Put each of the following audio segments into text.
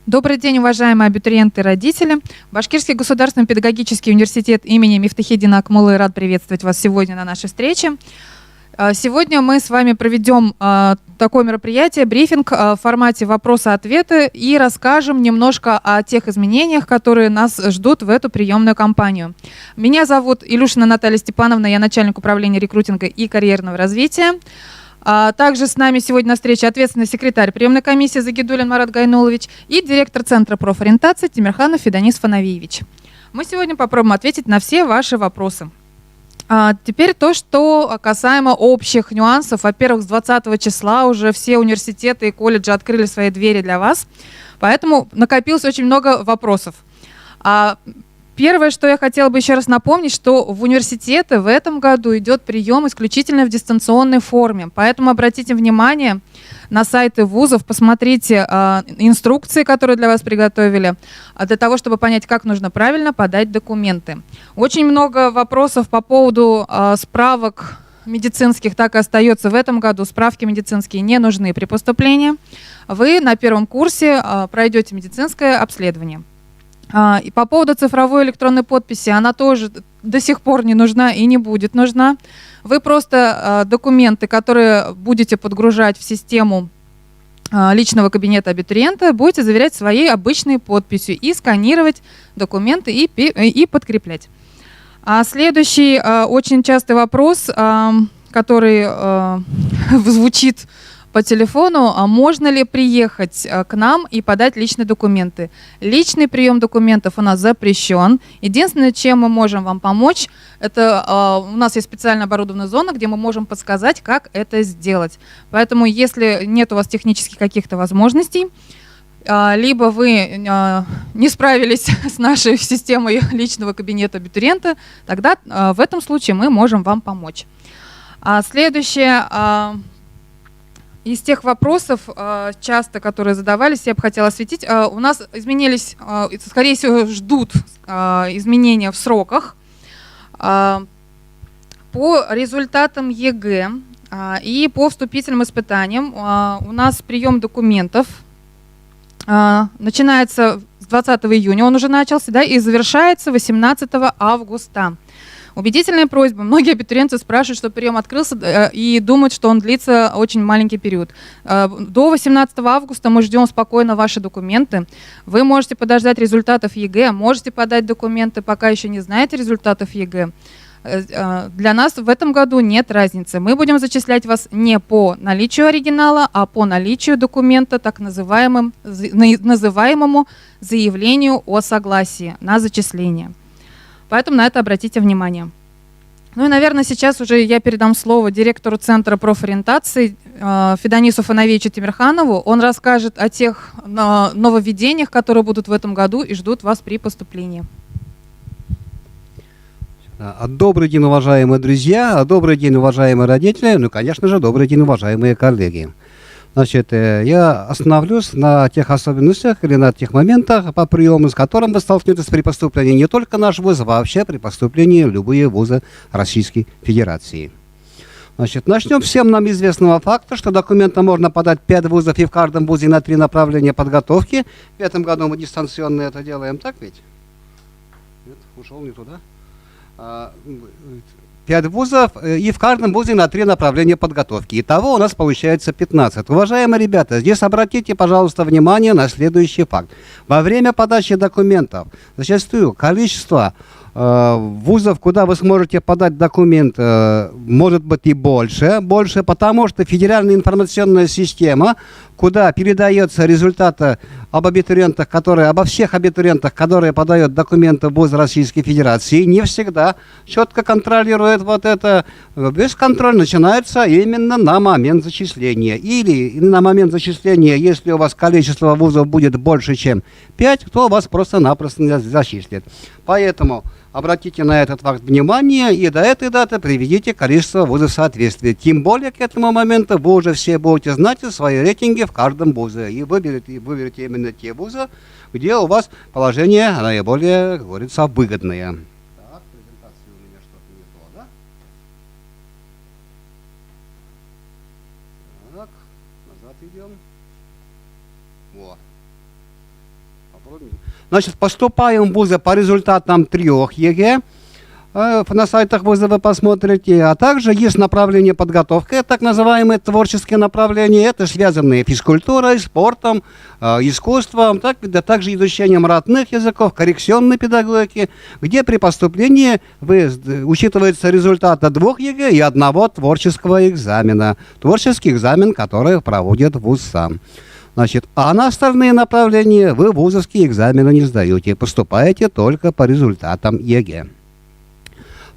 Добрый день, уважаемые абитуриенты и родители. Башкирский государственный педагогический университет имени Мифтахиддина Акмуллы рад приветствовать вас сегодня на нашей встрече. Сегодня мы с вами проведем такое мероприятие, брифинг в формате вопроса-ответа и расскажем немножко о тех изменениях, которые нас ждут в эту приемную кампанию. Меня зовут Илюшина Наталья Степановна, я начальник управления рекрутинга и карьерного развития. Также с нами сегодня на встрече ответственный секретарь приемной комиссии Загидуллин Марат Гайнулович и директор Центра профориентации Тимирханов Фиданис Фанавиевич. Мы сегодня попробуем ответить на все ваши вопросы. Теперь то, что касаемо общих нюансов. Во-первых, с 20 числа уже все университеты и колледжи открыли свои двери для вас, поэтому накопилось очень много вопросов. Первое, что я хотела бы еще раз напомнить, что в университеты в этом году идет прием исключительно в дистанционной форме. Поэтому обратите внимание на сайты вузов, посмотрите инструкции, которые для вас приготовили, для того, чтобы понять, как нужно правильно подать документы. Очень много вопросов по поводу справок медицинских так и остается в этом году. Справки медицинские не нужны при поступлении. Вы на первом курсе пройдете медицинское обследование. И по поводу цифровой электронной подписи, она тоже до сих пор не нужна и не будет нужна. Вы просто документы, которые будете подгружать в систему личного кабинета абитуриента, будете заверять своей обычной подписью и сканировать документы и подкреплять. Следующий очень частый вопрос, который звучит по телефону: можно ли приехать к нам и подать личные документы? Личный прием документов у нас запрещен. Единственное, чем мы можем вам помочь, это у нас есть специально оборудованная зона, где мы можем подсказать, как это сделать. Поэтому, если нет у вас технических каких-то возможностей, либо вы не справились с нашей системой личного кабинета абитуриента, тогда в этом случае мы можем вам помочь. Следующее. Из тех вопросов, часто, которые задавались, я бы хотела осветить. У нас изменились, скорее всего, ждут изменения в сроках. По результатам ЕГЭ и по вступительным испытаниям у нас прием документов начинается с 20 июня, он уже начался, да, и завершается 18 августа. Убедительная просьба. Многие абитуриенты спрашивают, что прием открылся и думают, что он длится очень маленький период. До 18 августа мы ждем спокойно ваши документы. Вы можете подождать результатов ЕГЭ, можете подать документы, пока еще не знаете результатов ЕГЭ. Для нас в этом году нет разницы. Мы будем зачислять вас не по наличию оригинала, а по наличию документа, так называемому заявлению о согласии на зачисление. Поэтому на это обратите внимание. Ну и, наверное, сейчас уже я передам слово директору Центра профориентации Фиданису Фанавиевичу Тимирханову. Он расскажет о тех нововведениях, которые будут в этом году и ждут вас при поступлении. Добрый день, уважаемые друзья, добрый день, уважаемые родители, ну, конечно же, добрый день, уважаемые коллеги. Значит, я остановлюсь на тех особенностях или на тех моментах по приему, с которым вы столкнетесь при поступлении не только в наш вуз, а вообще при поступлении в любые вузы Российской Федерации. Значит, начнем всем нам известного факта, что документы можно подать 5 вузов и в каждом вузе на 3 направления подготовки. В этом году мы дистанционно это делаем, так ведь? Нет, ушел не туда. 5 вузов и в каждом вузе на 3 направления подготовки. Итого у нас получается 15. Уважаемые ребята, здесь обратите, пожалуйста, внимание на следующий факт. Во время подачи документов зачастую количество вузов, куда вы сможете подать документ, может быть и больше, потому что федеральная информационная система, куда передаются результаты обо всех абитуриентах, которые подают документы в вуз Российской Федерации, не всегда четко контролирует вот это. Весь контроль начинается именно на момент зачисления. Или на момент зачисления, если у вас количество вузов будет больше, чем 5, то вас просто-напросто не зачислят. Поэтому обратите на этот факт внимание и до этой даты приведите количество вузов в соответствие. Тем более к этому моменту вы уже все будете знать свои рейтинги в каждом вузе. И выберете именно те вузы, где у вас положение наиболее, как говорится, выгодное. Так, презентация у меня что-то не то, да? Так, назад идем. Вот. Значит, поступаем в вузы по результатам 3 ЕГЭ. На сайтах вуза вы посмотрите. А также есть направление подготовки, так называемые творческие направления. Это связанные физкультурой, спортом, искусством, также изучением родных языков, коррекционной педагогики, где при поступлении учитывается результаты 2 ЕГЭ и 1 творческого экзамена. Творческий экзамен, который проводит вуз сам. Значит, а на остальные направления вы вузовские экзамены не сдаете, поступаете только по результатам ЕГЭ.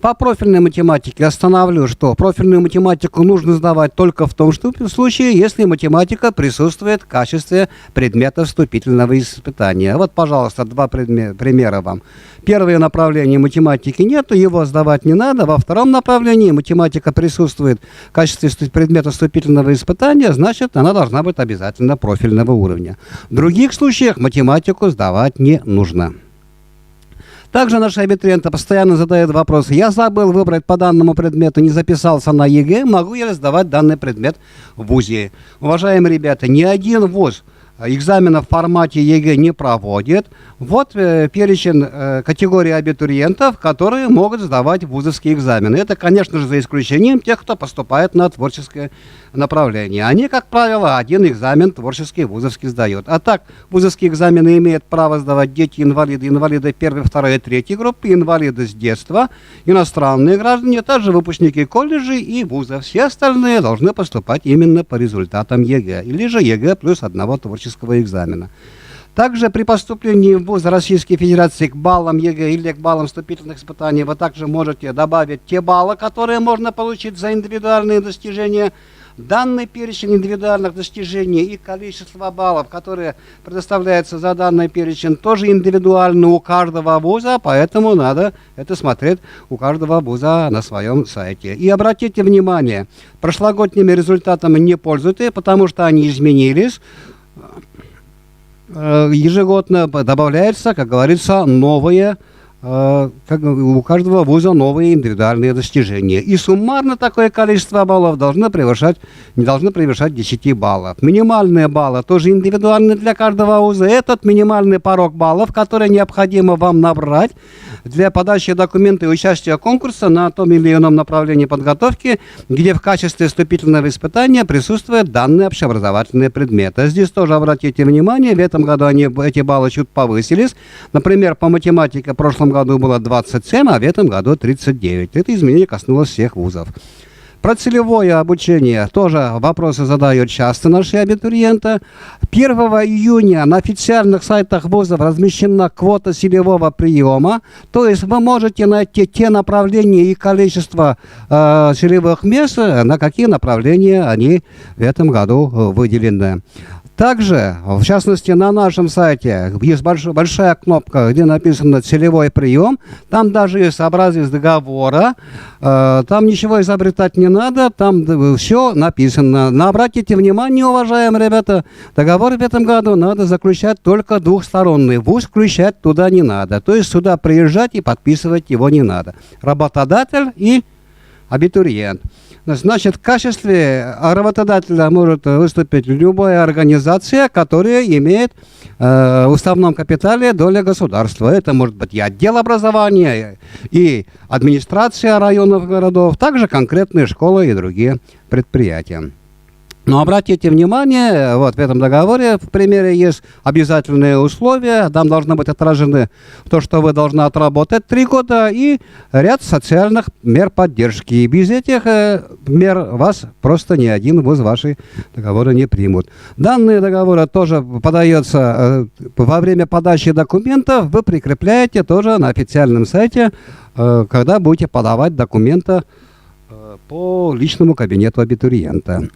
По профильной математике остановлю, что профильную математику нужно сдавать только в том случае, если математика присутствует в качестве предмета вступительного испытания. Вот, пожалуйста, 2 примера вам. Первое направление математики нету, его сдавать не надо. Во втором направлении математика присутствует в качестве предмета вступительного испытания, значит, она должна быть обязательно профильного уровня. В других случаях математику сдавать не нужно. Также наши абитуриенты постоянно задают вопрос: я забыл выбрать по данному предмету, не записался на ЕГЭ, могу я сдавать данный предмет в вузе? Уважаемые ребята, ни один вуз экзамена в формате ЕГЭ не проводит. Вот перечень категорий абитуриентов, которые могут сдавать вузовские экзамены. Это, конечно же, за исключением тех, кто поступает на творческое направление. Они, как правило, 1 экзамен творческий вузовский сдают. А так, вузовские экзамены имеют право сдавать дети-инвалиды, инвалиды 1, 2, 3 группы, инвалиды с детства, иностранные граждане, также выпускники колледжей и вузов. Все остальные должны поступать именно по результатам ЕГЭ, или же ЕГЭ плюс 1 творческого экзамена. Также при поступлении в вуз Российской Федерации к баллам ЕГЭ или к баллам вступительных испытаний вы также можете добавить те баллы, которые можно получить за индивидуальные достижения. Данный перечень индивидуальных достижений и количество баллов, которые предоставляются за данный перечень, тоже индивидуально у каждого вуза, поэтому надо это смотреть у каждого вуза на своем сайте. И обратите внимание, прошлогодними результатами не пользуйтесь, потому что они изменились. Ежегодно добавляется, как говорится, новые, у каждого вуза новые индивидуальные достижения. И суммарно такое количество баллов не должно превышать 10 баллов. Минимальные баллы тоже индивидуальны для каждого вуза. Этот минимальный порог баллов, который необходимо вам набрать для подачи документа и участия конкурса на том или ином направлении подготовки, где в качестве вступительного испытания присутствуют данные общеобразовательные предметы. Здесь тоже обратите внимание, в этом году эти баллы чуть повысились. Например, по математике в прошлом году было 27, а в этом году 39. Это изменение коснулось всех вузов. Про целевое обучение тоже вопросы задают часто наши абитуриенты. 1 июня на официальных сайтах вузов размещена квота целевого приема. То есть вы можете найти те направления и количество целевых мест, на какие направления они в этом году выделены. Также, в частности, на нашем сайте есть большая кнопка, где написано «Целевой прием». Там даже есть образец договора. Там ничего изобретать не надо, там все написано. Но обратите внимание, уважаемые ребята, договор в этом году надо заключать только двухсторонний. Вуз включать туда не надо. То есть сюда приезжать и подписывать его не надо. Работодатель и абитуриент. Значит, в качестве работодателя может выступить любая организация, которая имеет в уставном капитале долю государства. Это может быть и отдел образования, и администрация районов, городов, также конкретные школы и другие предприятия. Но обратите внимание, вот в этом договоре, в примере, есть обязательные условия. Там должно быть отражены то, что вы должны отработать 3 года, и ряд социальных мер поддержки. И без этих мер вас просто ни один вуз ваши договоры не примут. Данные договоры тоже подаются во время подачи документов. Вы прикрепляете тоже на официальном сайте, когда будете подавать документы по личному кабинету абитуриента.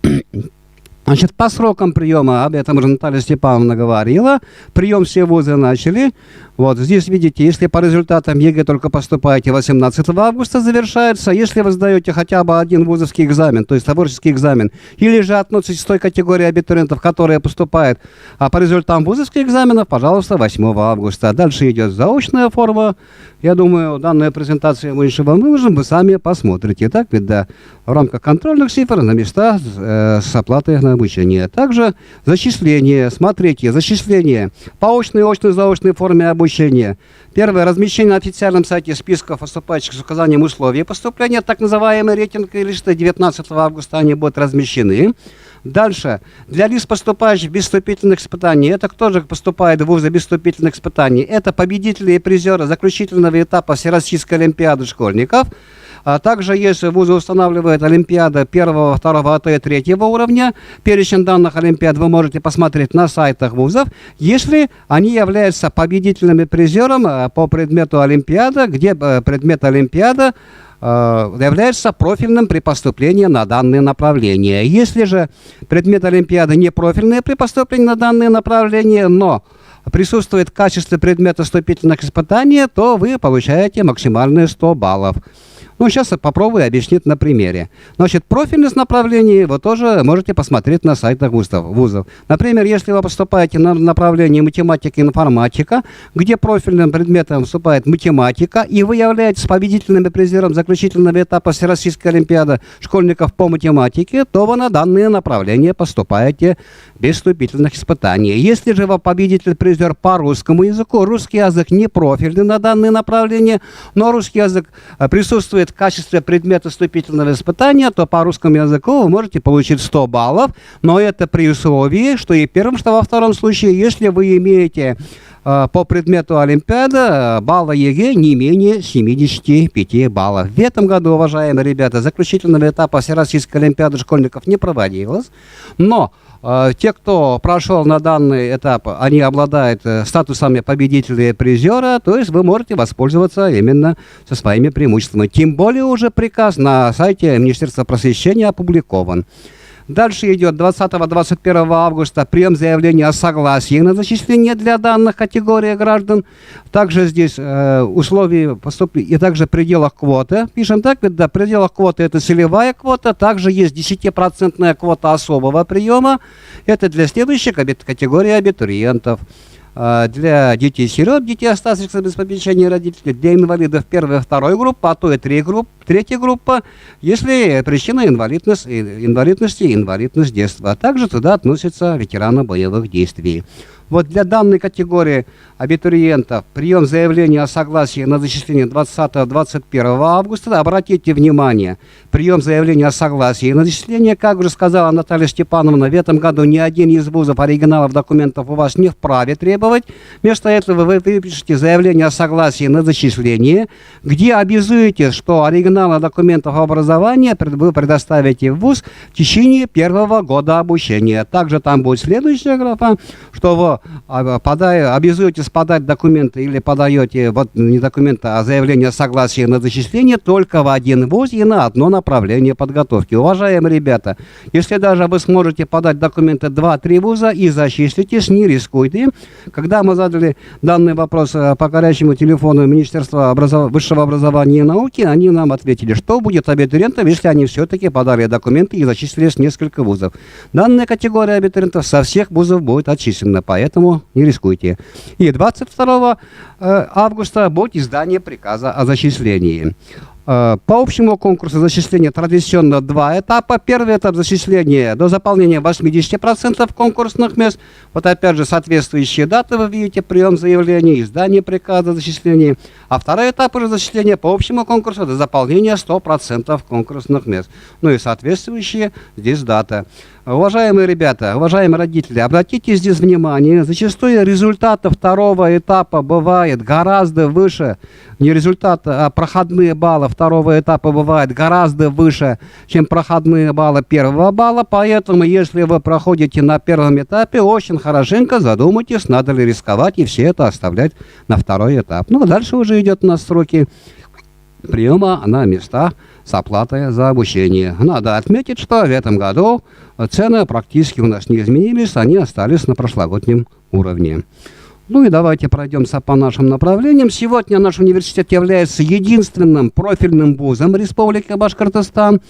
Значит, по срокам приема, об этом уже Наталья Степановна говорила, прием все вузы начали. Вот здесь видите, если по результатам ЕГЭ только поступаете 18 августа, завершается. Если вы сдаете хотя бы один вузовский экзамен, то есть товарищеский экзамен, или же относитесь к той категории абитуриентов, которые поступают по результатам вузовских экзаменов, пожалуйста, 8 августа. Дальше идет заочная форма. Я думаю, данную презентацию мы еще вам выложим, вы сами посмотрите. Так ведь, да, в рамках контрольных цифр на места с оплатой на обучение. Также зачисление. Смотрите, зачисление по очной, очной, заочной форме обучения. Первое. Размещение на официальном сайте списков поступающих с указанием условий поступления. Так называемый рейтинг листы 19 августа они будут размещены. Дальше. Для лиц, поступающих без вступительных испытаний, это кто же поступает в вузы без вступительных испытаний? Это победители и призеры заключительного этапа Всероссийской олимпиады школьников. А также, если вузы устанавливают олимпиады 1, 2, 3 уровня, перечень данных олимпиад вы можете посмотреть на сайтах вузов, если они являются победителями и призером по предмету олимпиада, где предмет олимпиада является профильным при поступлении на данное направление. Если же предмет олимпиады не профильный при поступлении на данное направление, но присутствует в качестве предмета вступительных испытаний, то вы получаете максимальные 100 баллов. Ну, сейчас я попробую объяснить на примере. Значит, профильность направлений вы тоже можете посмотреть на сайтах вузов. Например, если вы поступаете на направление математика и информатика, где профильным предметом вступает математика, и вы являетесь победительным и призером заключительного этапа Всероссийской олимпиады школьников по математике, то вы на данное направление поступаете без вступительных испытаний. Если же вы победитель-призер по русскому языку, русский язык не профильный на данное направление, но русский язык присутствует в качестве предмета вступительного испытания, то по русскому языку вы можете получить 100 баллов, но это при условии, что и первым, что во втором случае, если вы имеете по предмету олимпиада балла ЕГЭ не менее 75 баллов. В этом году, уважаемые ребята, заключительного этапа Всероссийской олимпиады школьников не проводилось, но те, кто прошел на данный этап, они обладают статусами победителя и призера, то есть вы можете воспользоваться именно со своими преимуществами. Тем более уже приказ на сайте Министерства просвещения опубликован. Дальше идет 20-21 августа прием заявления о согласии на зачисление для данных категорий граждан. Также здесь условия поступления и также в пределах квоты. Пишем так, ведь да, в пределах квоты это целевая квота. Также есть 10% квота особого приема. Это для следующих категорий абитуриентов. Для детей-сирот, детей, оставшихся без попечения родителей, для инвалидов первой и второй группы, а то и третья группа, если причина инвалидности и инвалидность детства. А также туда относятся ветераны боевых действий. Вот для данной категории абитуриентов прием заявления о согласии на зачисление 20-21 августа. Обратите внимание, прием заявления о согласии на зачисление, как уже сказала Наталья Степановна, в этом году ни один из вузов оригиналов документов у вас не вправе требовать. Вместо этого вы выпишете заявление о согласии на зачисление, где обязуете, что оригиналы документов образования вы предоставите в вуз в течение первого года обучения. Также там будет следующая графа, что вы обязуетесь подать документы или подаете, вот не документы, а заявление о согласии на зачисление только в один вуз и на одно направление подготовки. Уважаемые ребята, если даже вы сможете подать документы 2-3 вуза и зачислитесь, не рискуйте. Когда мы задали данный вопрос по горячему телефону Министерства высшего образования и науки, они нам ответили, что будет абитуриентам, если они все-таки подали документы и зачислились в несколько вузов. Данная категория абитуриентов со всех вузов будет отчислена, поэтому не рискуйте. И 22 августа будет издание приказа о зачислении. По общему конкурсу зачисления традиционно 2 этапа. Первый этап зачисления до заполнения 80% конкурсных мест. Вот опять же соответствующие даты вы видите, прием заявлений, издание приказа о зачислении. А второй этап уже зачисления по общему конкурсу до заполнения 100% конкурсных мест. Ну и соответствующие здесь даты. Уважаемые ребята, уважаемые родители, обратите здесь внимание, зачастую результаты второго этапа бывает гораздо выше, не результаты, а проходные баллы второго этапа бывают гораздо выше, чем проходные баллы первого балла, поэтому если вы проходите на первом этапе, очень хорошенько задумайтесь, надо ли рисковать и все это оставлять на второй этап. Ну, а дальше уже идет у нас сроки приема на места с оплатой за обучение. Надо отметить, что в этом году цены практически у нас не изменились, они остались на прошлогоднем уровне. Ну и давайте пройдемся по нашим направлениям. Сегодня наш университет является единственным профильным вузом Республики Башкортостан.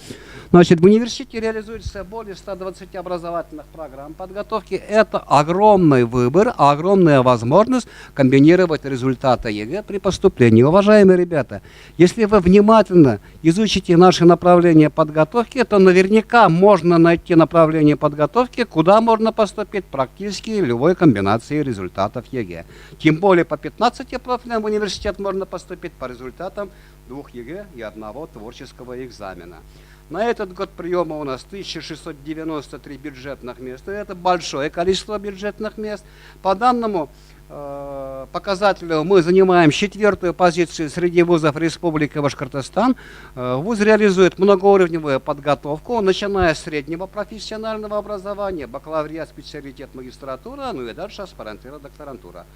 Значит, в университете реализуется более 120 образовательных программ подготовки. Это огромный выбор, огромная возможность комбинировать результаты ЕГЭ при поступлении. Уважаемые ребята, если вы внимательно изучите наши направления подготовки, то наверняка можно найти направление подготовки, куда можно поступить практически любой комбинации результатов ЕГЭ. Тем более по 15 профилям в университет можно поступить по результатам 2 ЕГЭ и 1 творческого экзамена. На этот год приема у нас 1693 бюджетных мест. Это большое количество бюджетных мест. По данному показателю мы занимаем 4-ю позицию среди вузов Республики Башкортостан. Вуз реализует многоуровневую подготовку, начиная с среднего профессионального образования, бакалавриат, специалитет, магистратура, ну и дальше аспирантура, докторантура.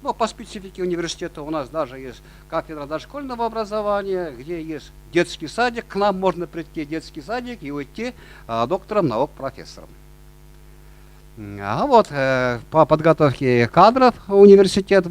Но по специфике университета у нас даже есть кафедра дошкольного образования, где есть детский садик. К нам можно прийти в детский садик и уйти доктором наук, профессором. А вот по подготовке кадров университет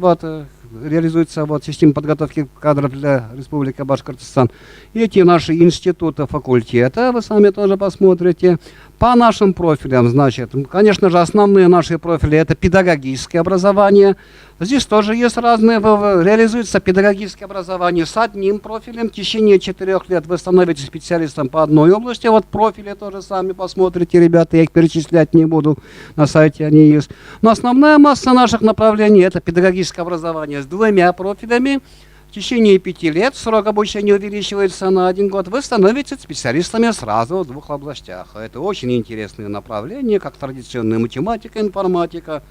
реализуется система подготовки кадров для Республики Башкортостан. Эти наши институты, факультеты, вы сами тоже посмотрите. По нашим профилям, значит, конечно же, основные наши профили – это педагогическое образование. Здесь тоже есть разные, реализуется педагогическое образование с одним профилем. В течение 4 лет вы становитесь специалистом по одной области. Вот профили тоже сами посмотрите, ребята, я их перечислять не буду, на сайте они есть. Но основная масса наших направлений – это педагогическое образование с 2 профилями. В течение 5 лет срок обучения увеличивается на 1 год. Вы становитесь специалистами сразу в 2 областях. Это очень интересные направления, как традиционная математика, информатика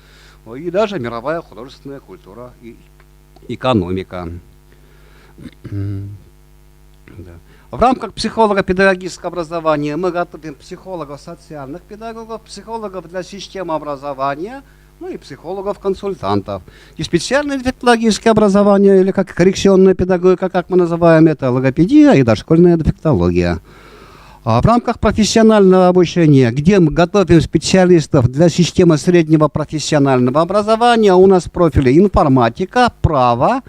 и даже мировая художественная культура и экономика. В рамках психолого-педагогического образования мы готовим психологов, социальных педагогов, психологов для системы образования, ну и психологов-консультантов. И специальное дефектологическое образование, или как коррекционная педагогика, как мы называем это, логопедия и дошкольная дефектология. А в рамках профессионального обучения, где мы готовим специалистов для системы среднего профессионального образования, у нас профили информатика, право,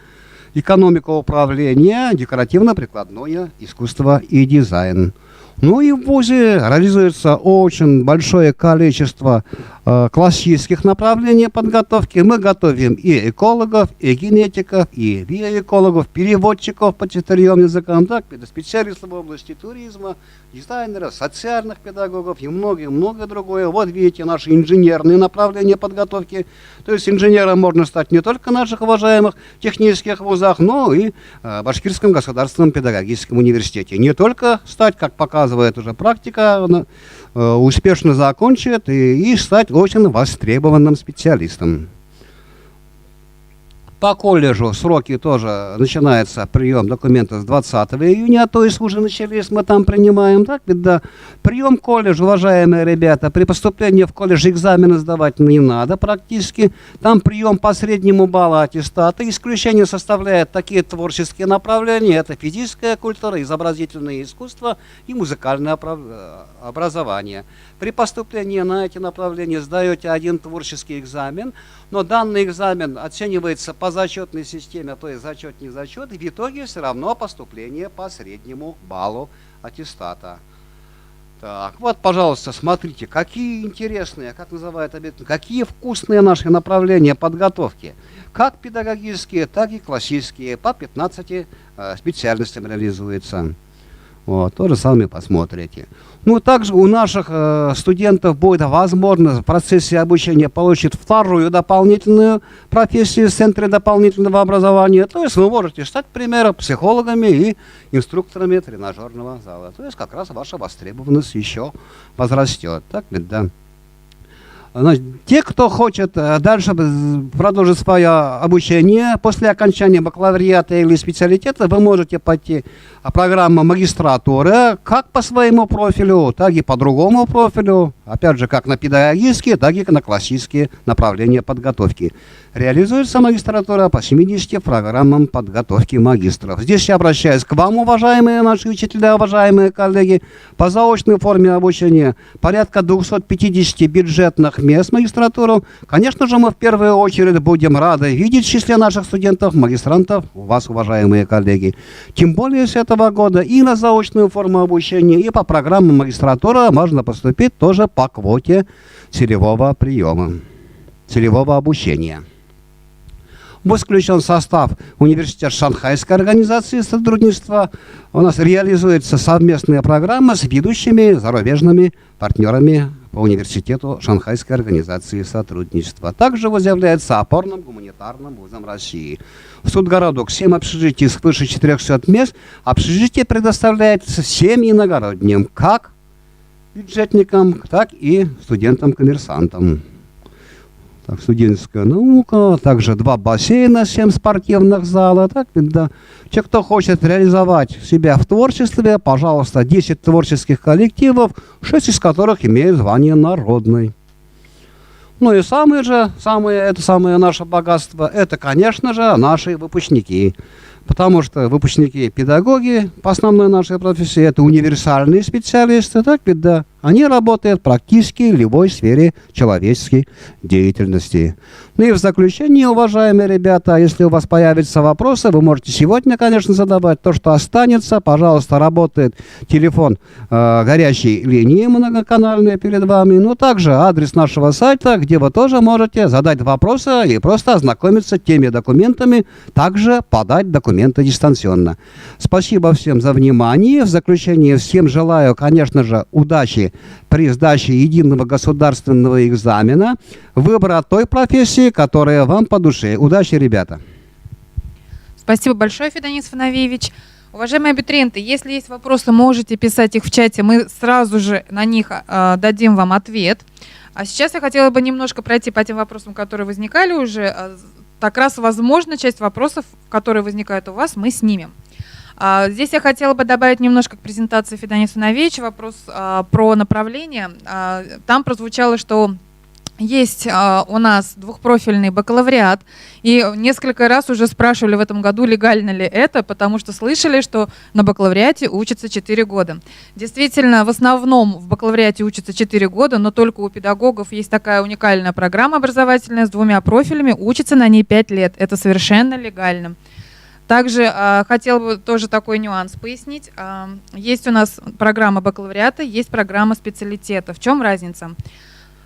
экономика управления, декоративно-прикладное искусство и дизайн. Ну и в ВУЗе реализуется очень большое количество классических направлений подготовки. Мы готовим и экологов, и генетиков, и биоэкологов, переводчиков по 4 языкам, так, специалистов в области туризма, дизайнеров, социальных педагогов и многое другое. Вот видите наши инженерные направления подготовки. То есть инженером можно стать не только в наших уважаемых технических вузах, но и в Башкирском государственном педагогическом университете. Не только стать, как показывает уже практика, успешно закончить и стать очень востребованным специалистом. По колледжу сроки тоже начинается прием документов с 20 июня, то есть уже начались, мы там принимаем, так ведь да. Прием в колледж, уважаемые ребята, при поступлении в колледж экзамены сдавать не надо практически. Там прием по среднему баллу аттестата. Исключение составляют такие творческие направления, это физическая культура, изобразительное искусство и музыкальное образование. При поступлении на эти направления сдаете 1 творческий экзамен, но данный экзамен оценивается по зачетной системе, то есть зачет, не зачет, и в итоге все равно поступление по среднему баллу аттестата. Так, вот, пожалуйста, смотрите, какие интересные, как называют, какие вкусные наши направления подготовки. Как педагогические, так и классические, по 15 специальностям реализуется. Вот, тоже сами посмотрите. Ну, также у наших студентов будет возможность в процессе обучения получить 2-ю дополнительную профессию в Центре дополнительного образования. То есть вы можете стать, к примеру, психологами и инструкторами тренажерного зала. То есть как раз ваша востребованность еще возрастет. Так ведь, да? Значит, те, кто хочет дальше продолжить свое обучение после окончания бакалавриата или специалитета, вы можете пойти в программу магистратуры как по своему профилю, так и по другому профилю. Опять же, как на педагогические, так и на классические направления подготовки. Реализуется магистратура по 70 программам подготовки магистров. Здесь я обращаюсь к вам, уважаемые наши учителя, уважаемые коллеги. По заочной форме обучения порядка 250 бюджетных мест в магистратуру. Конечно же, мы в первую очередь будем рады видеть в числе наших студентов, магистрантов, вас, уважаемые коллеги. Тем более с этого года и на заочную форму обучения, и по программам магистратуры можно поступить тоже по квоте целевого приема, целевого обучения. Был исключен состав университета Шанхайской организации сотрудничества. У нас реализуются совместные программы с ведущими зарубежными партнерами по университету Шанхайской организации сотрудничества. Также возглавляется опорным гуманитарным вузом России. В Судгородок 7 общежитий свыше 400 мест. Общежитие предоставляется всем иногородним, как бюджетникам, так и студентам-коммерсантам. Так, студенческая наука, также 2 бассейна, 7 спортивных зала. Так, да. Те, кто хочет реализовать себя в творчестве, пожалуйста, 10 творческих коллективов, 6 из которых имеют звание народный. Ну и самое наше богатство, это, конечно же, наши выпускники. Потому что выпускники педагоги по основной нашей профессии это универсальные специалисты, так ведь да, они работают практически в любой сфере человеческой деятельности. Ну и в заключение, уважаемые ребята, если у вас появятся вопросы, вы можете сегодня, конечно, задавать. То, что останется, пожалуйста, работает телефон горячей линии многоканальной перед вами, но также адрес нашего сайта, где вы тоже можете задать вопросы и просто ознакомиться с теми документами, также подать документы дистанционно. Спасибо всем за внимание. В заключение всем желаю, конечно же, удачи при сдаче единого государственного экзамена, выбора той профессии, которая вам по душе. Удачи, ребята! Спасибо большое, Федонис Фановеевич. Уважаемые абитуриенты, если есть вопросы, можете писать их в чате, мы сразу же на них дадим вам ответ. А сейчас я хотела бы немножко пройти по тем вопросам, которые возникали уже. Так раз, возможно, часть вопросов, которые возникают у вас, мы снимем. Здесь я хотела бы добавить немножко к презентации Федониса Фановеевича вопрос про направление. Там прозвучало, что есть у нас двухпрофильный бакалавриат, и несколько раз уже спрашивали в этом году, легально ли это, потому что слышали, что на бакалавриате учатся 4 года. Действительно, в основном в бакалавриате учатся 4 года, но только у педагогов есть такая уникальная программа образовательная с 2 профилями, учатся на ней 5 лет. Это совершенно легально. Также хотела бы тоже такой нюанс пояснить. Есть у нас программа бакалавриата, есть программа специалитета. В чем разница?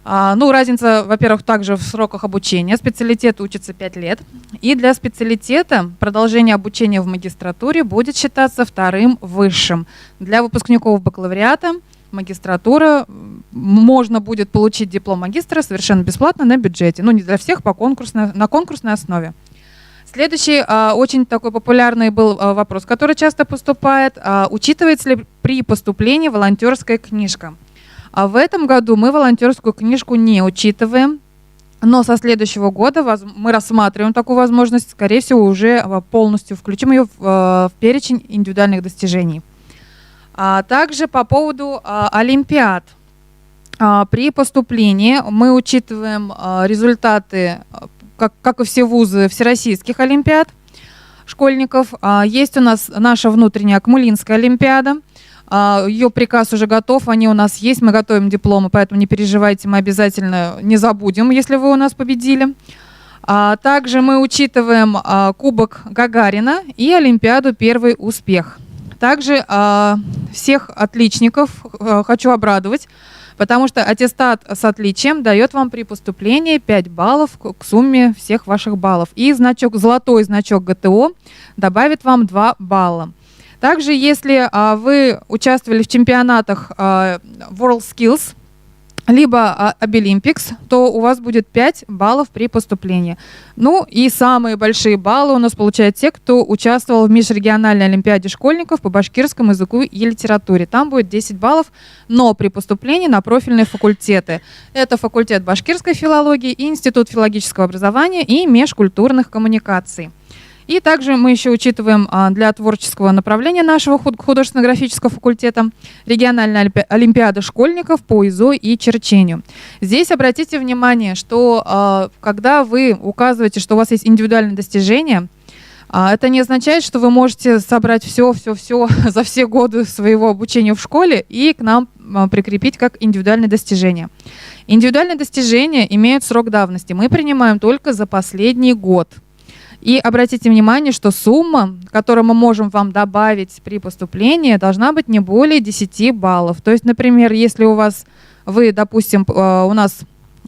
Разница, во-первых, также в сроках обучения. Специалитет учится 5 лет. И для специалитета продолжение обучения в магистратуре будет считаться 2-м высшим. Для выпускников бакалавриата магистратура можно будет получить диплом магистра совершенно бесплатно на бюджете. Не для всех, на конкурсной основе. Следующий очень такой популярный был вопрос, который часто поступает. Учитывается ли при поступлении волонтерская книжка? В этом году мы волонтерскую книжку не учитываем, но со следующего года мы рассматриваем такую возможность, скорее всего, уже полностью включим ее в перечень индивидуальных достижений. Также по поводу олимпиад. При поступлении мы учитываем результаты, как и все вузы, всероссийских олимпиад школьников. Есть у нас наша внутренняя Акмулинская олимпиада. Ее приказ уже готов, они у нас есть, мы готовим дипломы, поэтому не переживайте, мы обязательно не забудем, если вы у нас победили. Также мы учитываем Кубок Гагарина и Олимпиаду «Первый успех». Также всех отличников хочу обрадовать, потому что аттестат с отличием дает вам при поступлении 5 баллов к сумме всех ваших баллов. И золотой значок ГТО добавит вам 2 балла. Также, если вы участвовали в чемпионатах WorldSkills, либо Обилимпикс, то у вас будет 5 баллов при поступлении. И самые большие баллы у нас получают те, кто участвовал в межрегиональной олимпиаде школьников по башкирскому языку и литературе. Там будет 10 баллов, но при поступлении на профильные факультеты. Это факультет башкирской филологии, Институт филологического образования и межкультурных коммуникаций. И также мы еще учитываем для творческого направления нашего художественно-графического факультета региональная олимпиада школьников по ИЗО и черчению. Здесь обратите внимание, что когда вы указываете, что у вас есть индивидуальные достижения, это не означает, что вы можете собрать все за все годы своего обучения в школе и к нам прикрепить как индивидуальные достижения. Индивидуальные достижения имеют срок давности. Мы принимаем только за последний год. И обратите внимание, что сумма, которую мы можем вам добавить при поступлении, должна быть не более 10 баллов. То есть, например, если вы, допустим, у нас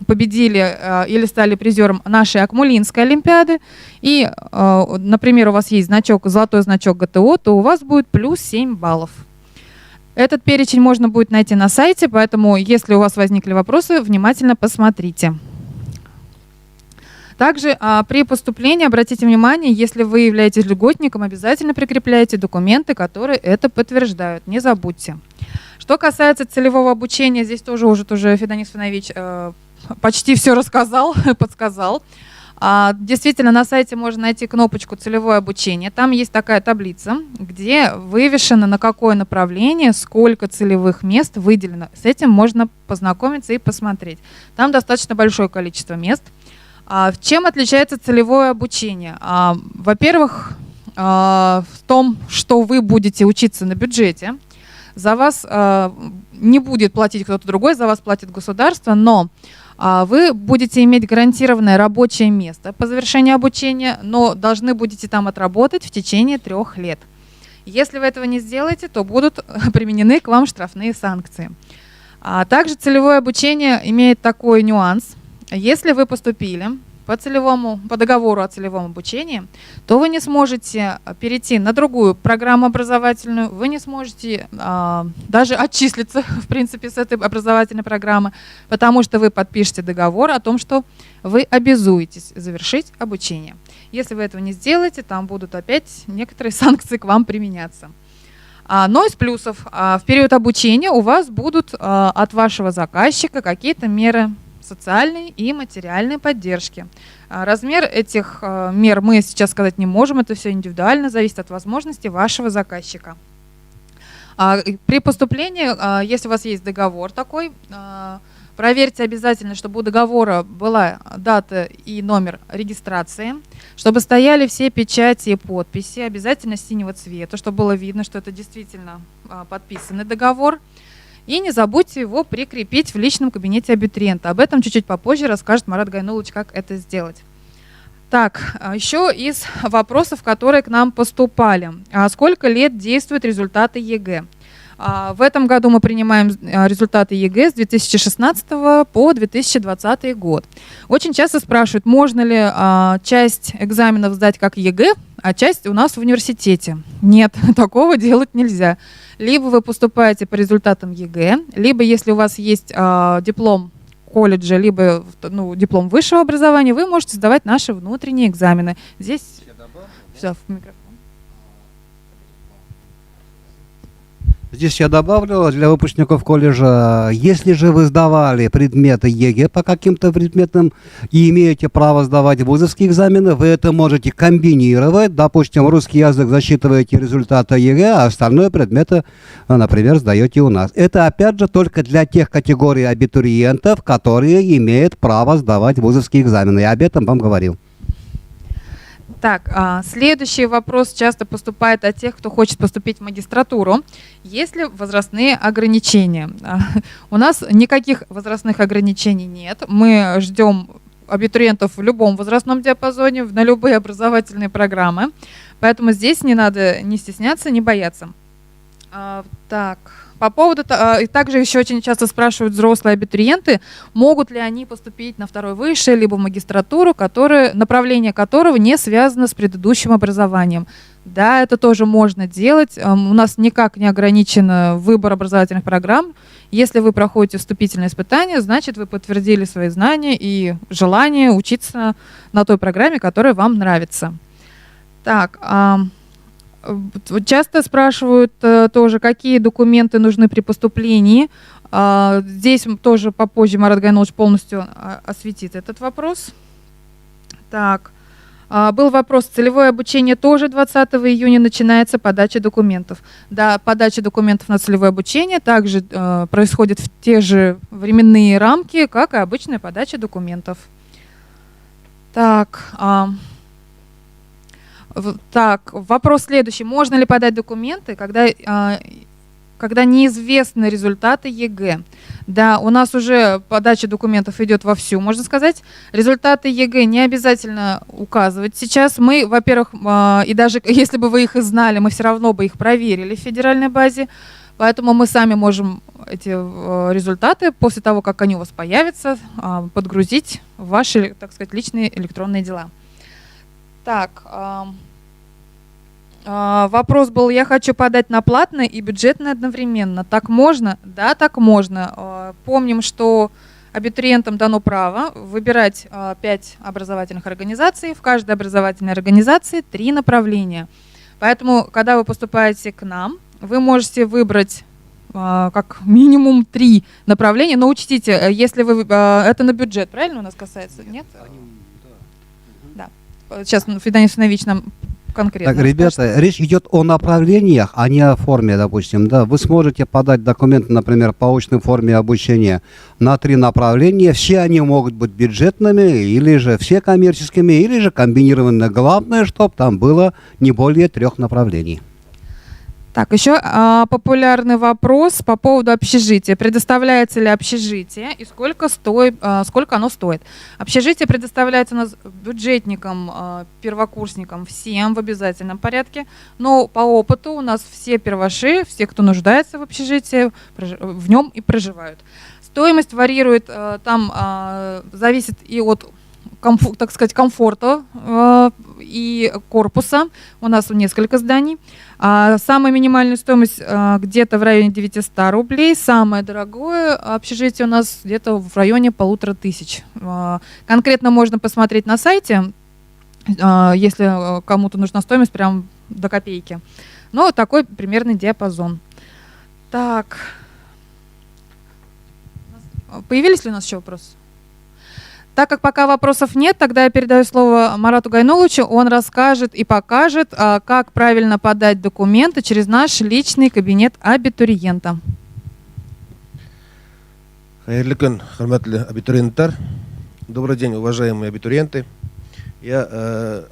победили или стали призером нашей Акмулинской олимпиады, и, например, у вас есть золотой значок ГТО, то у вас будет плюс 7 баллов. Этот перечень можно будет найти на сайте, поэтому, если у вас возникли вопросы, внимательно посмотрите. Также при поступлении обратите внимание, если вы являетесь льготником, обязательно прикрепляйте документы, которые это подтверждают. Не забудьте. Что касается целевого обучения, здесь тоже Федонис Фанович почти все рассказал, подсказал. Действительно, на сайте можно найти кнопочку «Целевое обучение». Там есть такая таблица, где вывешено, на какое направление, сколько целевых мест выделено. С этим можно познакомиться и посмотреть. Там достаточно большое количество мест. Чем отличается целевое обучение? Во-первых, в том, что вы будете учиться на бюджете. За вас не будет платить кто-то другой, за вас платит государство, но вы будете иметь гарантированное рабочее место по завершении обучения, но должны будете там отработать в течение 3 лет. Если вы этого не сделаете, то будут применены к вам штрафные санкции. Также целевое обучение имеет такой нюанс. Если вы поступили по договору о целевом обучении, то вы не сможете перейти на другую программу образовательную, вы не сможете даже отчислиться, в принципе, с этой образовательной программы, потому что вы подпишете договор о том, что вы обязуетесь завершить обучение. Если вы этого не сделаете, там будут опять некоторые санкции к вам применяться. Но из плюсов, в период обучения у вас будут от вашего заказчика какие-то меры социальной и материальной поддержки. Размер этих мер мы сейчас сказать не можем, это все индивидуально, зависит от возможностей вашего заказчика. При поступлении, если у вас есть договор такой, проверьте обязательно, чтобы у договора была дата и номер регистрации, чтобы стояли все печати и подписи, обязательно синего цвета, чтобы было видно, что это действительно подписанный договор. И не забудьте его прикрепить в личном кабинете абитуриента. Об этом чуть-чуть попозже расскажет Марат Гайнулович, как это сделать. Так, еще из вопросов, которые к нам поступали. Сколько лет действуют результаты ЕГЭ? В этом году мы принимаем результаты ЕГЭ с 2016 по 2020 год. Очень часто спрашивают, можно ли часть экзаменов сдать как ЕГЭ, а часть у нас в университете. Нет, такого делать нельзя. Либо вы поступаете по результатам ЕГЭ, либо если у вас есть диплом колледжа, либо диплом высшего образования, вы можете сдавать наши внутренние экзамены. Здесь все в микрофон. Здесь я добавлю для выпускников колледжа, если же вы сдавали предметы ЕГЭ по каким-то предметам и имеете право сдавать вузовские экзамены, вы это можете комбинировать. Допустим, русский язык засчитываете результаты ЕГЭ, а остальные предметы, например, сдаете у нас. Это, опять же, только для тех категорий абитуриентов, которые имеют право сдавать вузовские экзамены. Я об этом вам говорил. Так, следующий вопрос часто поступает от тех, кто хочет поступить в магистратуру. Есть ли возрастные ограничения? У нас никаких возрастных ограничений нет. Мы ждем абитуриентов в любом возрастном диапазоне, на любые образовательные программы. Поэтому здесь не надо не стесняться, не бояться. Так, по поводу... И также еще очень часто спрашивают взрослые абитуриенты, могут ли они поступить на второе высшее, либо в магистратуру, направление которого не связано с предыдущим образованием. Да, это тоже можно делать. У нас никак не ограничен выбор образовательных программ. Если вы проходите вступительные испытания, значит, вы подтвердили свои знания и желание учиться на той программе, которая вам нравится. Так, часто спрашивают тоже, какие документы нужны при поступлении. Здесь тоже попозже Марат Гайнулович полностью осветит этот вопрос. Так, Был вопрос, целевое обучение тоже 20 июня начинается подача документов. Да, подача документов на целевое обучение также происходит в те же временные рамки, как и обычная подача документов. Так, вопрос следующий. Можно ли подать документы, когда неизвестны результаты ЕГЭ? Да, у нас уже подача документов идет вовсю, можно сказать. Результаты ЕГЭ не обязательно указывать сейчас. Мы, во-первых, и даже если бы вы их и знали, мы все равно бы их проверили в федеральной базе. Поэтому мы сами можем эти результаты, после того, как они у вас появятся, подгрузить в ваши, так сказать, личные электронные дела. Так, вопрос был, я хочу подать на платное и бюджетное одновременно. Так можно? Да, так можно. Помним, что абитуриентам дано право выбирать 5 образовательных организаций. В каждой образовательной организации 3 направления. Поэтому, когда вы поступаете к нам, вы можете выбрать как минимум 3 направления. Но учтите, если вы... Это на бюджет, правильно у нас касается? Нет? Да. Сейчас Федор Станович нам конкретно. Так, ребята, речь идет о направлениях, а не о форме, допустим. Да, вы сможете подать документы, например, по очной форме обучения на 3 направления. Все они могут быть бюджетными, или же все коммерческими, или же комбинированные. Главное, чтобы там было не более 3 направлений. Так, еще популярный вопрос по поводу общежития. Предоставляется ли общежитие и сколько оно стоит? Общежитие предоставляется у нас бюджетникам, первокурсникам всем в обязательном порядке. Но по опыту у нас все перваши, все, кто нуждается в общежитии, в нем и проживают. Стоимость варьирует, там зависит и от так сказать, комфорта и корпуса. У нас несколько зданий. Самая минимальная стоимость где-то в районе 900 рублей. Самое дорогое общежитие у нас где-то в районе 1500. Конкретно можно посмотреть на сайте, если кому-то нужна стоимость прям до копейки. Но такой примерный диапазон. Так. Появились ли у нас еще вопросы? Так как пока вопросов нет, тогда я передаю слово Марату Гайнуловичу. Он расскажет и покажет, как правильно подать документы через наш личный кабинет абитуриента. Хайырлы күн, хөрмәтле абитуриенттар. Добрый день, уважаемые абитуриенты. Я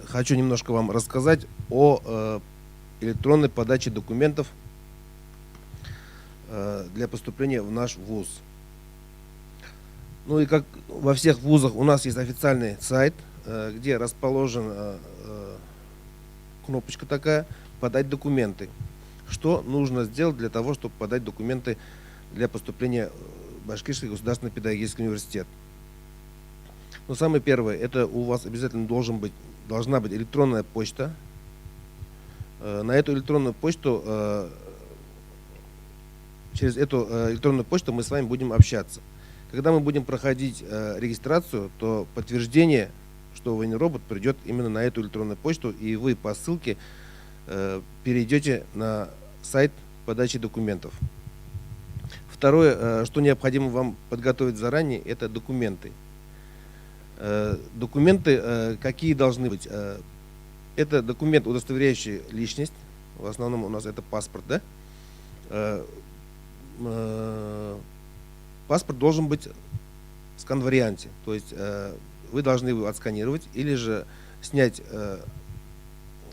хочу немножко вам рассказать о электронной подаче документов для поступления в наш вуз. Ну и как во всех вузах у нас есть официальный сайт, где расположена кнопочка такая «Подать документы». Что нужно сделать для того, чтобы подать документы для поступления в Башкирский государственный педагогический университет? Ну, самое первое, это у вас обязательно должна быть электронная почта. На эту электронную почту, через эту электронную почту мы с вами будем общаться. Когда мы будем проходить регистрацию, то подтверждение, что вы не робот, придет именно на эту электронную почту, и вы по ссылке перейдете на сайт подачи документов. Второе, что необходимо вам подготовить заранее, это документы. Документы какие должны быть? Это документ, удостоверяющий личность. В основном у нас это паспорт, да? Паспорт должен быть в скан-варианте, то есть вы должны его отсканировать или же снять,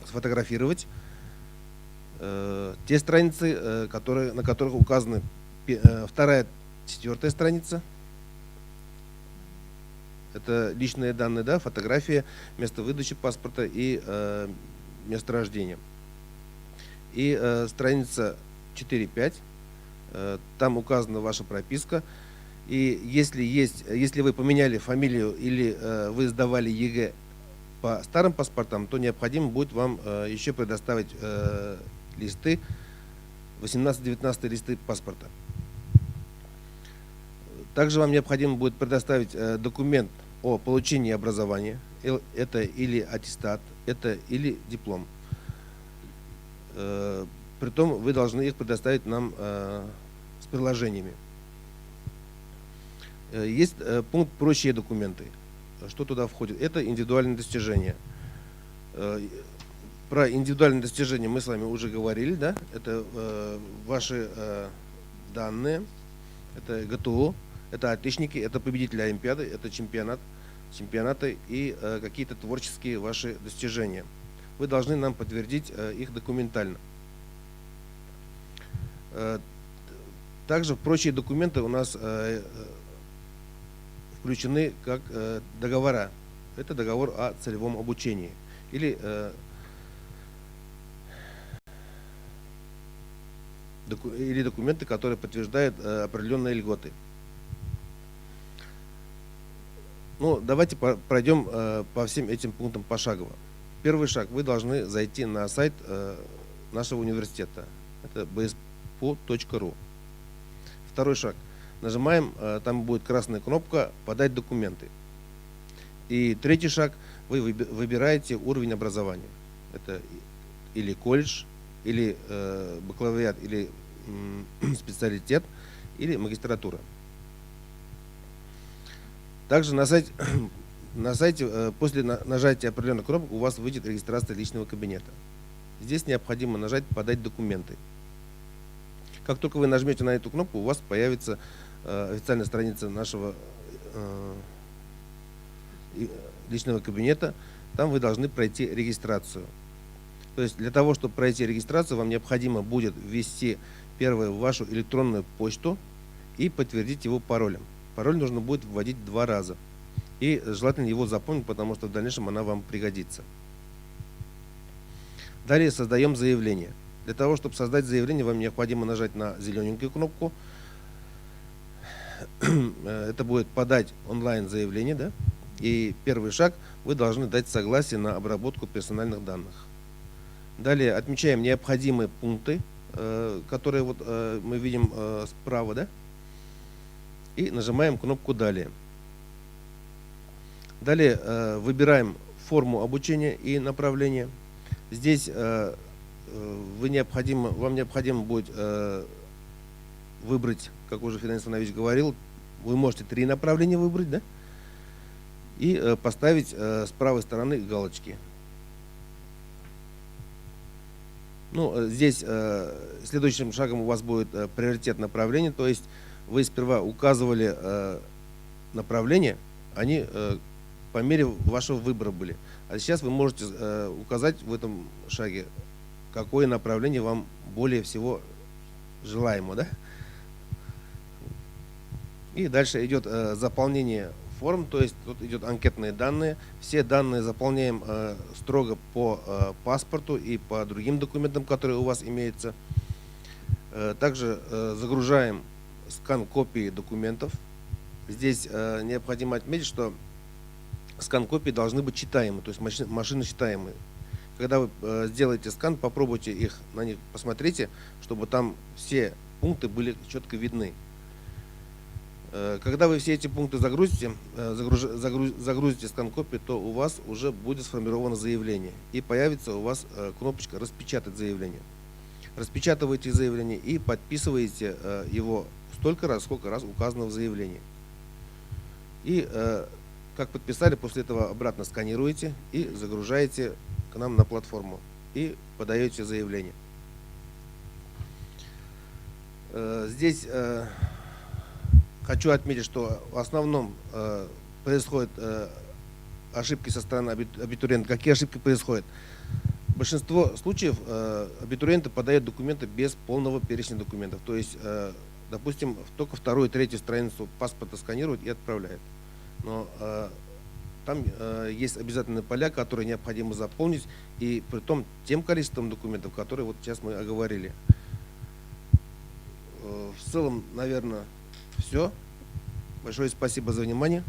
сфотографировать те страницы, на которых указаны 2-я, 4-я страница. Это личные данные, да, фотография, место выдачи паспорта и место рождения. И страница 4-5. Там указана ваша прописка. И если вы поменяли фамилию или вы сдавали ЕГЭ по старым паспортам, то необходимо будет вам еще предоставить листы, 18-19 листы паспорта. Также вам необходимо будет предоставить документ о получении образования. Это или аттестат, это или диплом. Притом вы должны их предоставить нам с приложениями. Есть пункт «Прочие документы». Что туда входит? Это индивидуальные достижения. Про индивидуальные достижения мы с вами уже говорили, да? Это ваши данные, это ГТО, это отличники, это победители Олимпиады, это чемпионаты и какие-то творческие ваши достижения. Вы должны нам подтвердить их документально. Также прочие документы у нас включены как договора. Это договор о целевом обучении или документы, которые подтверждают определенные льготы. Ну, давайте пройдем по всем этим пунктам пошагово. Первый шаг. Вы должны зайти на сайт нашего университета. Это bspo.ru. Второй шаг. Нажимаем, там будет красная кнопка «Подать документы». И третий шаг. Вы выбираете уровень образования. Это или колледж, или бакалавриат, или специалитет, или магистратура. Также на сайте после нажатия определенной кнопки у вас выйдет регистрация личного кабинета. Здесь необходимо нажать «Подать документы». Как только вы нажмете на эту кнопку, у вас появится официальная страница нашего личного кабинета. Там вы должны пройти регистрацию. То есть для того, чтобы пройти регистрацию, вам необходимо будет ввести первое вашу электронную почту и подтвердить его паролем. Пароль нужно будет вводить 2 раза. И желательно его запомнить, потому что в дальнейшем она вам пригодится. Далее создаем заявление. Для того, чтобы создать заявление, вам необходимо нажать на зелененькую кнопку. Это будет подать онлайн заявление, да? И первый шаг, вы должны дать согласие на обработку персональных данных. Далее отмечаем необходимые пункты, которые вот мы видим справа, да? И нажимаем кнопку «Далее». Далее выбираем форму обучения и направления. Здесь вам необходимо будет выбрать, как уже Федор Иванович говорил, вы можете 3 направления выбрать, да? И поставить с правой стороны галочки. Ну, здесь следующим шагом у вас будет приоритет направления, то есть вы сперва указывали направление, они по мере вашего выбора были. А сейчас вы можете указать в этом шаге, какое направление вам более всего желаемо, да? И дальше идет заполнение форм, то есть тут идет анкетные данные. Все данные заполняем строго по паспорту и по другим документам, которые у вас имеются. Также загружаем скан копии документов. Здесь необходимо отметить, что скан копии должны быть читаемы, то есть машиночитаемые. Когда вы сделаете скан, попробуйте на них посмотрите, чтобы там все пункты были четко видны. Когда вы все эти пункты загрузите скан копии, то у вас уже будет сформировано заявление. И появится у вас кнопочка «Распечатать заявление». Распечатываете заявление и подписываете его столько раз, сколько раз указано в заявлении. И как подписали, после этого обратно сканируете и загружаете к нам на платформу. И подаете заявление. Здесь хочу отметить, что в основном происходят ошибки со стороны абитуриента. Какие ошибки происходят? В большинство случаев абитуриенты подают документы без полного перечня документов. То есть, допустим, только 2-ю и 3-ю страницу паспорта сканируют и отправляют. Но там есть обязательные поля, которые необходимо заполнить, и при том тем количеством документов, которые вот сейчас мы оговорили. В целом, наверное, все. Большое спасибо за внимание.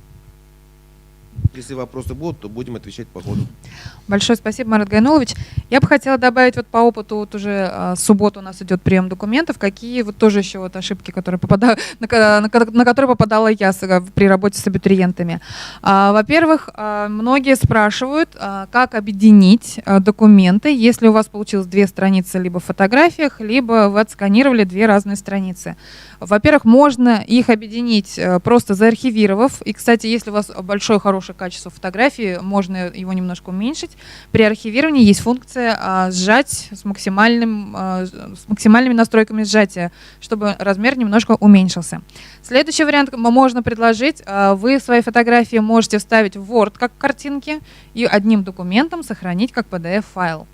Если вопросы будут, то будем отвечать по ходу. Большое спасибо, Марат Гайнулович. Я бы хотела добавить вот по опыту, вот уже с субботы у нас идет прием документов, какие вот тоже еще вот ошибки, которые на которые попадала я при работе с абитуриентами. Во-первых, многие спрашивают, как объединить документы, если у вас получилось 2 страницы либо в фотографиях, либо вы отсканировали 2 разные страницы. Во-первых, можно их объединить, просто заархивировав. И, кстати, если у вас большое, хорошее качество фотографии, можно его немножко уменьшить. При архивировании есть функция сжать с максимальными настройками сжатия, чтобы размер немножко уменьшился. Следующий вариант можно предложить. Вы свои фотографии можете вставить в Word как картинки и одним документом сохранить как PDF-файл.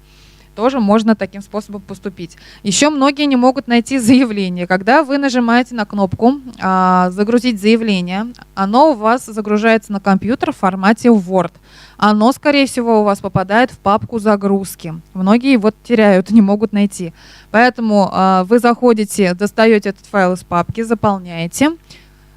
Тоже можно таким способом поступить. Еще многие не могут найти заявление. Когда вы нажимаете на кнопку «Загрузить заявление», оно у вас загружается на компьютер в формате Word. Оно, скорее всего, у вас попадает в папку «Загрузки». Многие его теряют, не могут найти. Поэтому вы заходите, достаете этот файл из папки, заполняете,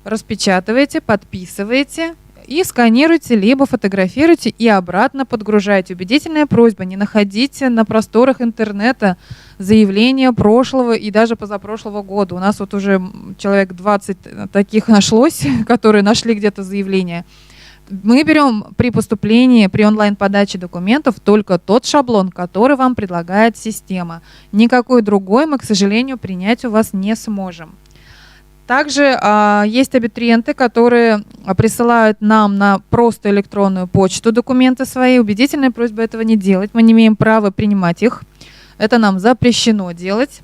распечатываете, подписываете и сканируйте, либо фотографируйте и обратно подгружайте. Убедительная просьба: не находите на просторах интернета заявления прошлого и даже позапрошлого года. У нас вот уже человек 20 таких нашлось, которые нашли где-то заявление. Мы берем при поступлении, при онлайн-подаче документов только тот шаблон, который вам предлагает система. Никакой другой мы, к сожалению, принять у вас не сможем. Также есть абитуриенты, которые присылают нам на просто электронную почту документы свои. Убедительная просьба этого не делать. Мы не имеем права принимать их. Это нам запрещено делать.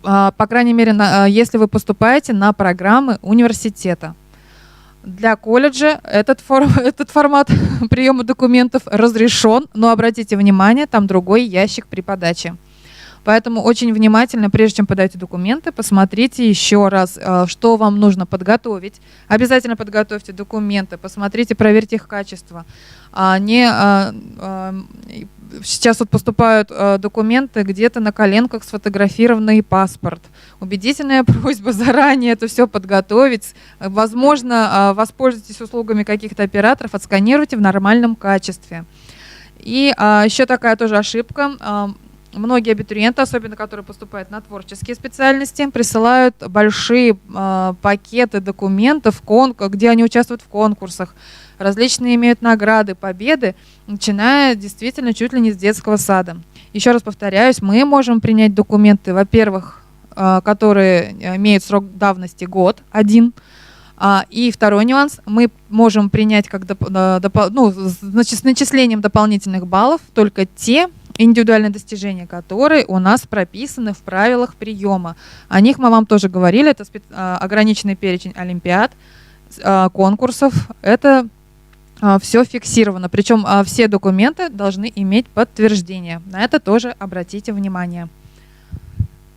По крайней мере, если вы поступаете на программы университета. Для колледжа этот формат приема документов разрешен, но обратите внимание, там другой ящик при подаче. Поэтому очень внимательно, прежде чем подать документы, посмотрите еще раз, что вам нужно подготовить. Обязательно подготовьте документы, посмотрите, проверьте их качество. Сейчас вот поступают документы где-то на коленках сфотографированный паспорт. Убедительная просьба заранее это все подготовить. Возможно, воспользуйтесь услугами каких-то операторов, отсканируйте в нормальном качестве. И еще такая тоже ошибка. Многие абитуриенты, особенно которые поступают на творческие специальности, присылают большие пакеты документов, где они участвуют в конкурсах, различные имеют награды, победы, начиная действительно чуть ли не с детского сада. Еще раз повторяюсь, мы можем принять документы, во-первых, которые имеют срок давности год, 1. И второй нюанс, мы можем принять с начислением дополнительных баллов только те индивидуальные достижения, которые у нас прописаны в правилах приема. О них мы вам тоже говорили. Это ограниченный перечень олимпиад, конкурсов. Это все фиксировано. Причем все документы должны иметь подтверждение. На это тоже обратите внимание.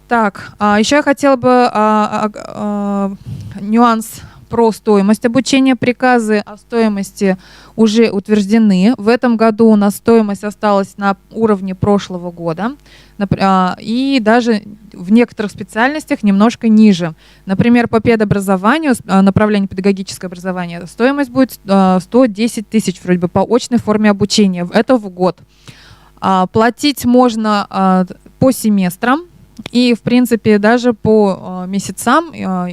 Так, еще я хотела бы нюанс про стоимость обучения. Приказы о стоимости уже утверждены. В этом году у нас стоимость осталась на уровне прошлого года. И даже в некоторых специальностях немножко ниже. Например, по педобразованию, направлению педагогическое образование, стоимость будет 110 тысяч вроде бы по очной форме обучения. Это в год. Платить можно по семестрам. И, в принципе, даже по месяцам, в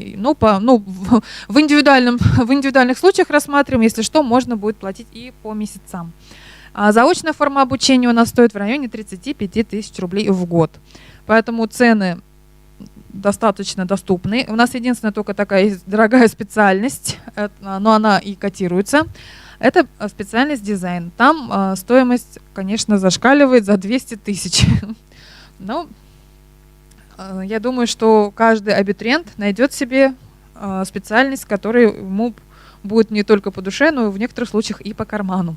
индивидуальных случаях рассматриваем, если что, можно будет платить и по месяцам. Заочная форма обучения у нас стоит в районе 35 тысяч рублей в год. Поэтому цены достаточно доступны. У нас единственная только такая дорогая специальность, но она и котируется. Это специальность дизайн. Там стоимость, конечно, зашкаливает за 200 тысяч. Я думаю, что каждый абитуриент найдет себе специальность, которая ему будет не только по душе, но и в некоторых случаях и по карману.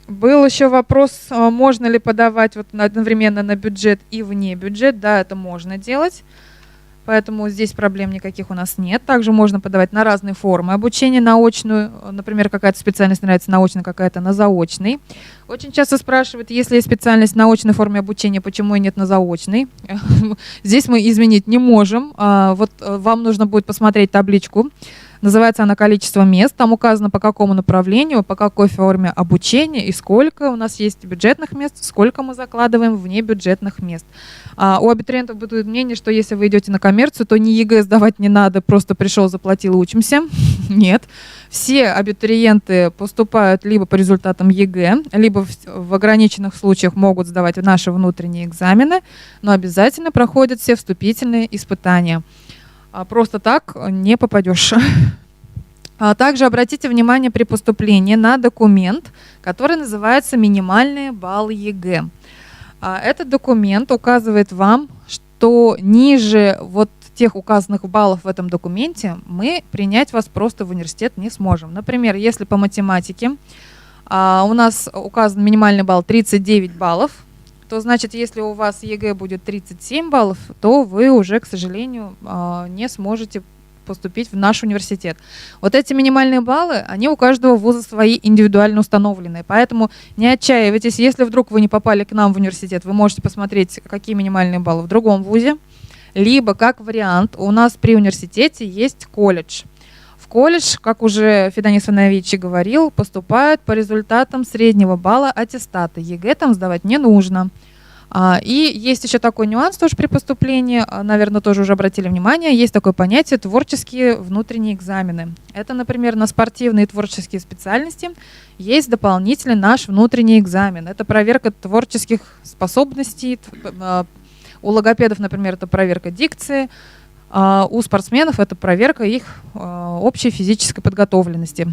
Был еще вопрос, можно ли подавать одновременно на бюджет и вне бюджет. Да, это можно делать. Поэтому здесь проблем никаких у нас нет. Также можно подавать на разные формы обучения, наочную. Например, какая-то специальность нравится на очной, какая-то на заочной. Очень часто спрашивают, если есть специальность на очной форме обучения, почему и нет на заочной. Здесь мы изменить не можем. Вот вам нужно будет посмотреть табличку Называется она «Количество мест». Там указано, по какому направлению, по какой форме обучения и сколько у нас есть бюджетных мест, сколько мы закладываем вне бюджетных мест. У абитуриентов будет мнение, что если вы идете на коммерцию, то ни ЕГЭ сдавать не надо, просто пришел, заплатил, учимся. Нет. Все абитуриенты поступают либо по результатам ЕГЭ, либо в ограниченных случаях могут сдавать наши внутренние экзамены, но обязательно проходят все вступительные испытания. Просто так не попадешь. Также обратите внимание при поступлении на документ, который называется «Минимальные баллы ЕГЭ». Этот документ указывает вам, что ниже вот тех указанных баллов в этом документе мы принять вас просто в университет не сможем. Например, если по математике у нас указан минимальный балл 39 баллов, то значит, если у вас ЕГЭ будет 37 баллов, то вы уже, к сожалению, не сможете поступить в наш университет. Вот эти минимальные баллы, они у каждого вуза свои индивидуально установленные. Поэтому не отчаивайтесь, если вдруг вы не попали к нам в университет, вы можете посмотреть, какие минимальные баллы в другом вузе. Либо, как вариант, у нас при университете есть колледж. В колледж, как уже Фиданис Фанович говорил, поступают по результатам среднего балла аттестата. ЕГЭ там сдавать не нужно. И есть еще такой нюанс тоже при поступлении, наверное, тоже уже обратили внимание, есть такое понятие творческие внутренние экзамены. Это, например, на спортивные и творческие специальности есть дополнительный наш внутренний экзамен. Это проверка творческих способностей. У логопедов, например, это проверка дикции, у спортсменов это проверка их общей физической подготовленности.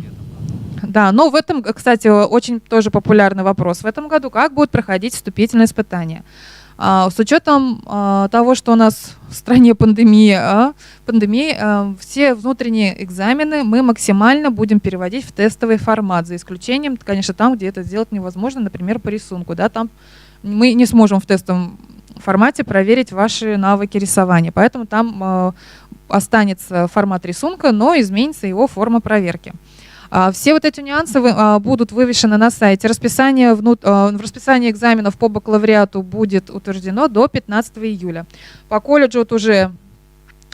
Да, но в этом, кстати, очень тоже популярный вопрос в этом году, как будут проходить вступительные испытания. С учетом того, что у нас в стране пандемия, все внутренние экзамены мы максимально будем переводить в тестовый формат, за исключением, конечно, там, где это сделать невозможно, например, по рисунку. Да, там мы не сможем в тестовом формате проверить ваши навыки рисования, поэтому там останется формат рисунка, но изменится его форма проверки. Все вот эти нюансы будут вывешены на сайте. Расписание экзаменов по бакалавриату будет утверждено до 15 июля. По колледжу вот уже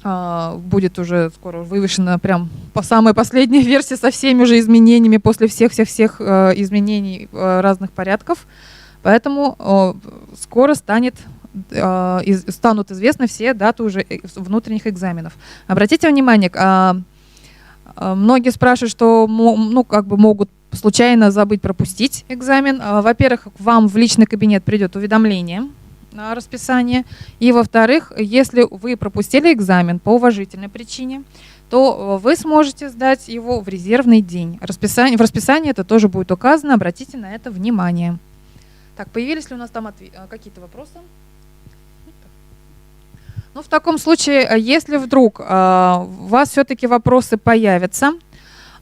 будет уже скоро вывешена прям по самой последней версии со всеми уже изменениями после всех изменений разных порядков. Поэтому скоро станут известны все даты уже внутренних экзаменов. Обратите внимание, многие спрашивают, что могут случайно забыть пропустить экзамен. Во-первых, к вам в личный кабинет придет уведомление на расписание. И, во-вторых, если вы пропустили экзамен по уважительной причине, то вы сможете сдать его в резервный день. В расписании это тоже будет указано. Обратите на это внимание. Так, появились ли у нас там какие-то вопросы? Ну, в таком случае, если вдруг у вас все-таки вопросы появятся,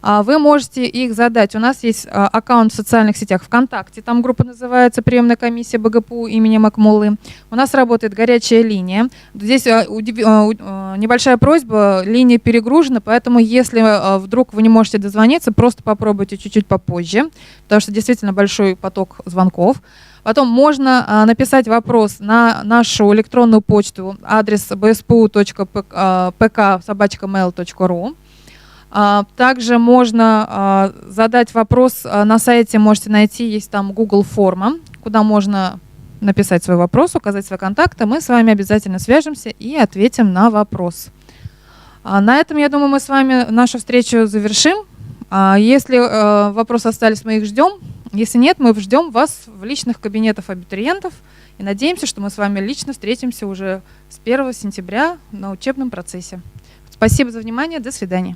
вы можете их задать. У нас есть аккаунт в социальных сетях ВКонтакте, там группа называется «Приемная комиссия БГПУ имени Акмуллы». У нас работает горячая линия. Здесь небольшая просьба, линия перегружена, поэтому если вдруг вы не можете дозвониться, просто попробуйте чуть-чуть попозже, потому что действительно большой поток звонков. Потом можно написать вопрос на нашу электронную почту, адрес bspu.pk@mail.ru. Также можно задать вопрос на сайте, можете найти, есть там Google форма, куда можно написать свой вопрос, указать свои контакты. Мы с вами обязательно свяжемся и ответим на вопрос. На этом, я думаю, мы с вами нашу встречу завершим. Если вопросы остались, мы их ждем. Если нет, мы ждем вас в личных кабинетах абитуриентов и надеемся, что мы с вами лично встретимся уже с 1 сентября на учебном процессе. Спасибо за внимание. До свидания.